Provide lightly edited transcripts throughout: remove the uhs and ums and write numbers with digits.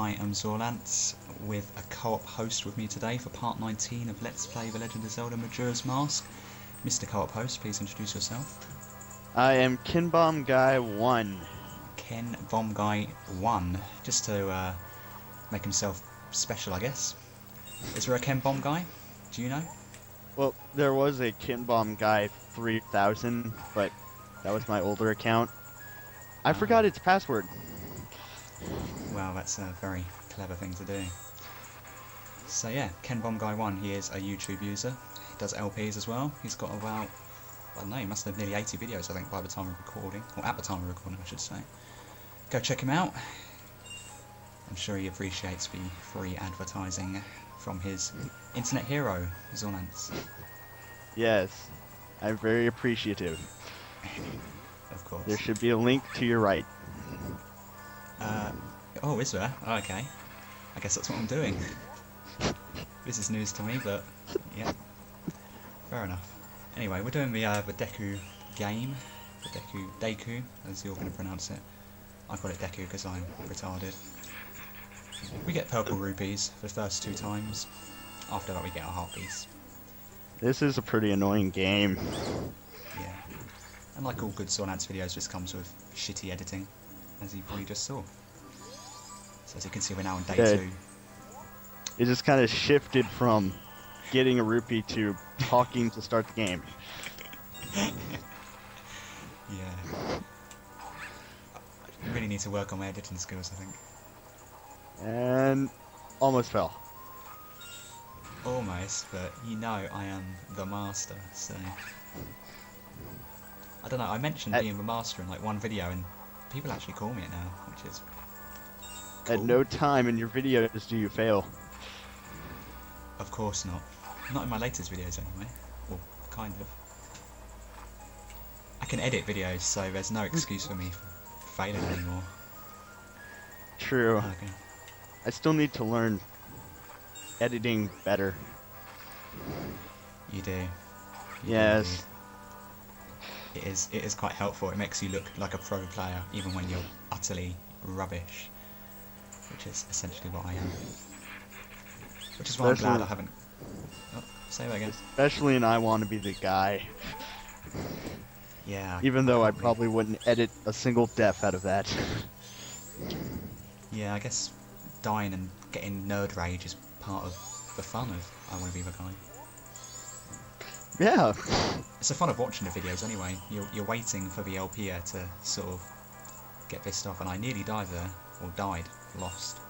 I am Zorlance with a co-op host with me today for part 19 of Let's Play The Legend of Zelda Majora's Mask. Mr. Co-op host, please introduce yourself. I am Kenbombguy1. Kenbombguy1, just to make himself special, I guess. Is there a Kenbombguy? Do you know? Well, there was a Kenbombguy 3000, but that was my older account. I forgot its password. Well, that's a very clever thing to do. So yeah, Kenbombguy1, he is a YouTube user. He does LPs as well. He's got about, I don't know, he must have nearly 80 videos, I think, by the time of recording. Or at the time of recording, I should say. Go check him out. I'm sure he appreciates the free advertising from his internet hero, Zorlance. Yes, I'm very appreciative. Of course. There should be a link to your right. Oh, is there? Oh, okay. I guess that's what I'm doing. This is news to me, but yeah, fair enough. Anyway, we're doing the Deku game, the Deku, as you're going to pronounce it. I call it Deku because I'm retarded. We get purple rupees the first 2 times. After that, we get a heart piece. This is a pretty annoying game. Yeah, and like all good Zorlance videos, just comes with shitty editing, as you probably just saw. So as you can see, we're now on day 2. It just kind of shifted from getting a rupee to talking to start the game. Yeah. I really need to work on my editing skills, I think. And almost fell. Almost, but you know I am the master, so... I don't know, I mentioned being the master in like one video, and people actually call me it now, which is cool. At no time in your videos do you fail. Of course not. Not in my latest videos anyway. Well, kind of. I can edit videos, so there's no excuse for me failing anymore. True. Okay. I still need to learn editing better. You do. Yes. It is quite helpful. It makes you look like a pro player, even when you're utterly rubbish. Which is essentially what I am. Which is why I'm glad I haven't... Oh, say that again. Especially and I want to be the guy. Yeah. Even though I probably wouldn't edit a single death out of that. Yeah, I guess dying and getting nerd rage is part of the fun of I Want to Be the Guy. Yeah. It's the fun of watching the videos anyway. You're waiting for the LPer to sort of get pissed off, and I nearly died there. Or died. Lost.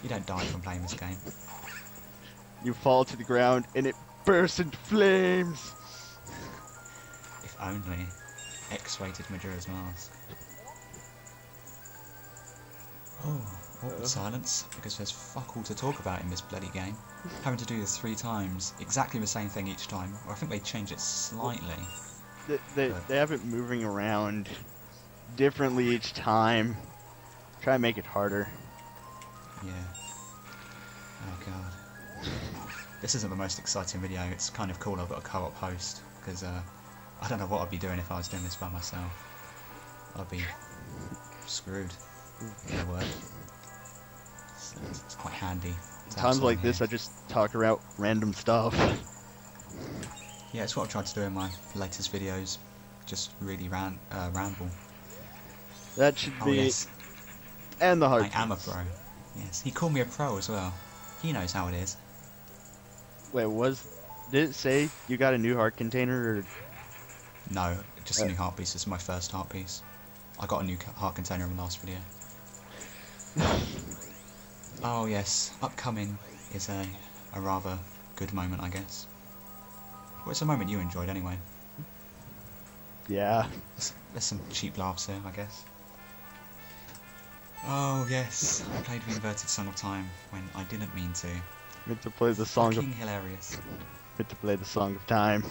You don't die from playing this game. You fall to the ground and it bursts into flames. If only. X-rated Majora's Mask. Oh, awkward silence, because there's fuck all to talk about in this bloody game. Having to do this 3 times, exactly the same thing each time. Or I think they changed it slightly. They have it moving around differently each time. Try and make it harder. Yeah. Oh god. This isn't the most exciting video. It's kind of cool I've got a co-op host, because I don't know what I'd be doing if I was doing this by myself. I'd be screwed. In a word. So it's quite handy. Times like this, I just talk about random stuff. Yeah, it's what I've tried to do in my latest videos. Just really ramble. That should be... Yes. And the heart. I am a pro. Yes, he called me a pro as well. He knows how it is. Wait, did it say you got a new heart container? Or... No, just a new heart piece. This is my first heart piece. I got a new heart container in the last video. Oh yes, upcoming is a rather good moment, I guess. Well, it's a moment you enjoyed anyway. Yeah. There's some cheap laughs here, I guess. Oh yes, I played the inverted Song of Time when I didn't mean to. Meant to play the song Fucking hilarious. Meant to play the Song of Time.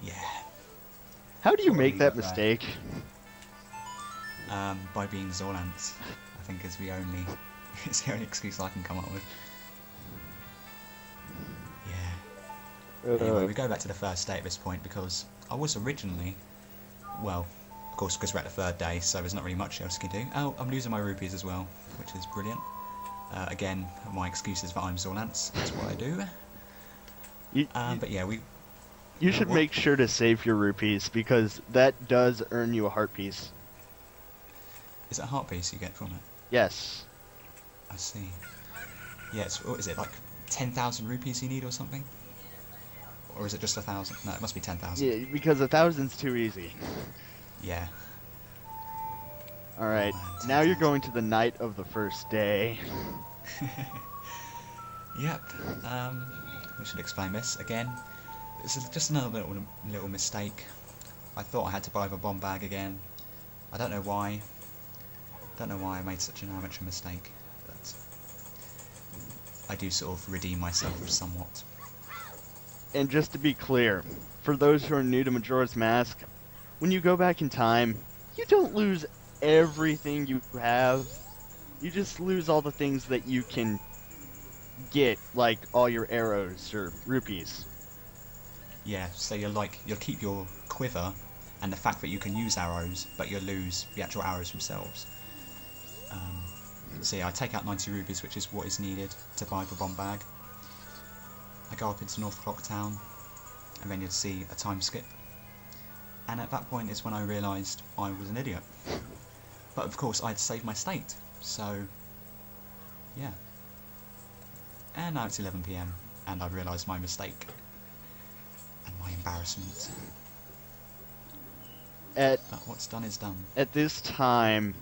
Yeah. How do you make that mistake? By being Zorlance, I think is the only it's the only excuse I can come up with. Yeah. Anyway, we go back to the first day at this point because I was originally, well, Of course, because we're at the third day, so there's not really much else you can do. Oh, I'm losing my rupees as well, which is brilliant. Again, my excuse is that I'm Zorlance. That's what I do. But yeah, you should make sure to save your rupees, because that does earn you a heart piece. Is it a heart piece you get from it? Yes. I see. Yeah, what is it, like 10,000 rupees you need or something? Or is it just 1,000? No, it must be 10,000. Yeah, because 1,000's too easy. Yeah. Alright, Oh, now you're going to the night of the first day. Yep. We should explain this again. This is just another little mistake. I thought I had to buy the bomb bag again. I don't know why. Don't know why I made such an amateur mistake, but I do sort of redeem myself somewhat. And just to be clear, for those who are new to Majora's Mask, when you go back in time, you don't lose everything you have. You just lose all the things that you can get, like all your arrows or rupees. Yeah, so you'll keep your quiver and the fact that you can use arrows, but you'll lose the actual arrows themselves. So yeah, I take out 90 rupees, which is what is needed to buy the bomb bag. I go up into North Clock Town, and then you'd see a time skip. And at that point is when I realised I was an idiot. But of course I'd saved my state, so yeah. And now it's 11 PM, and I've realised my mistake. And my embarrassment. But what's done is done. At this time,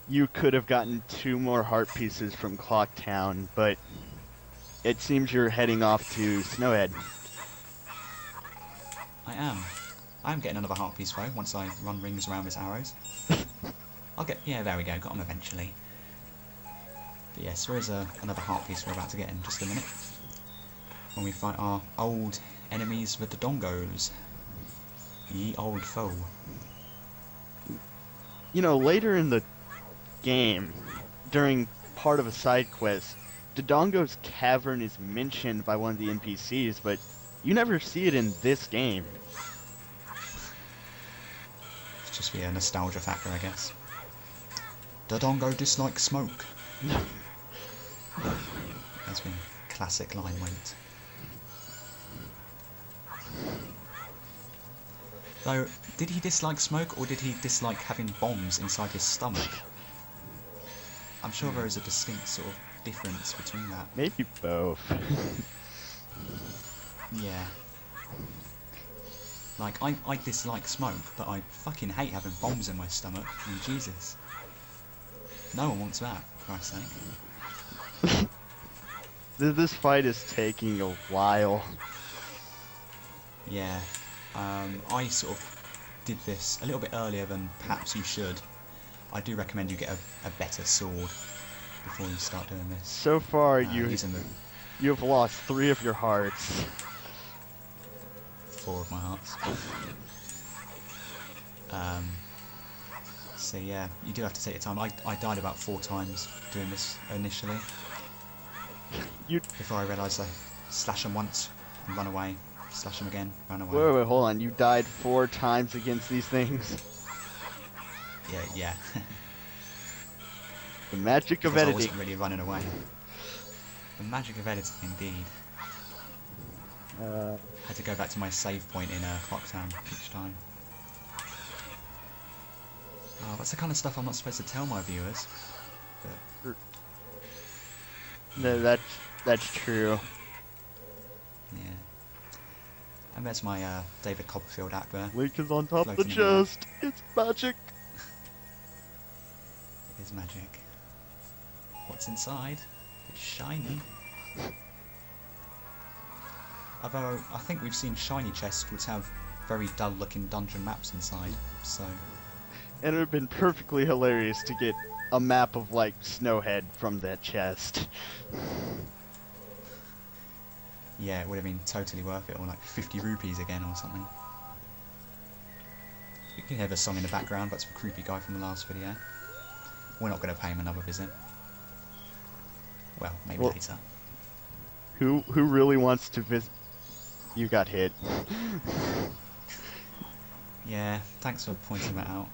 you could have gotten 2 more heart pieces from Clock Town, but it seems you're heading off to Snowhead. I am getting another heart piece though, once I run rings around with arrows. Yeah, there we go, got them eventually. But yes, there is another heart piece we're about to get in just a minute. When we fight our old enemies, the Dodongos. Ye old foe. You know, later in the game, during part of a side quest, Dodongo's cavern is mentioned by one of the NPCs, but you never see it in this game. It's just a nostalgia factor, I guess. Dodongo dislikes smoke. That's been classic line went. Though, did he dislike smoke, or did he dislike having bombs inside his stomach? I'm sure there is a distinct sort of difference between that. Maybe both. Yeah. Like, I dislike smoke, but I fucking hate having bombs in my stomach. I mean, Jesus. No one wants that, for Christ's sake. This fight is taking a while. Yeah. I sort of did this a little bit earlier than perhaps you should. I do recommend you get a better sword before you start doing this. So far, you've lost 3 of your hearts. 4 of my hearts. So yeah, you do have to take your time. I died about 4 times doing this initially. Before I realised I slash them once and run away. Slash them again, run away. Wait, hold on. You died 4 times against these things? Yeah. The magic of because editing. I wasn't really running away. The magic of editing, indeed. Had to go back to my save point in Clocktown each time. That's the kind of stuff I'm not supposed to tell my viewers. But No, that's true. yeah. And there's my David Copperfield act there. Link is on top of the floating in the chest. It's magic. It is magic. What's inside? It's shiny. Although, I think we've seen shiny chests which have very dull looking dungeon maps inside, so... And it would have been perfectly hilarious to get a map of, like, Snowhead from that chest. Yeah, it would have been totally worth it, or like 50 rupees again or something. You can hear the song in the background, that's the creepy guy from the last video. We're not going to pay him another visit. Well, maybe later. Who really wants to visit? You got hit. Yeah, thanks for pointing that out.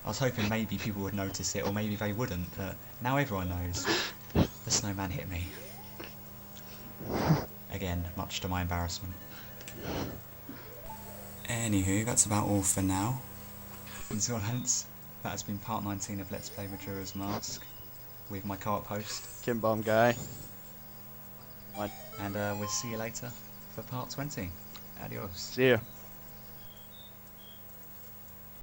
I was hoping maybe people would notice it, or maybe they wouldn't, but now everyone knows. The snowman hit me. Again, much to my embarrassment. Anywho, that's about all for now. Zorlance, that has been part 19 of Let's Play Majora's Mask, with my co-op host. Kenbombguy1. And we'll see you later for part 20. Adios. See ya.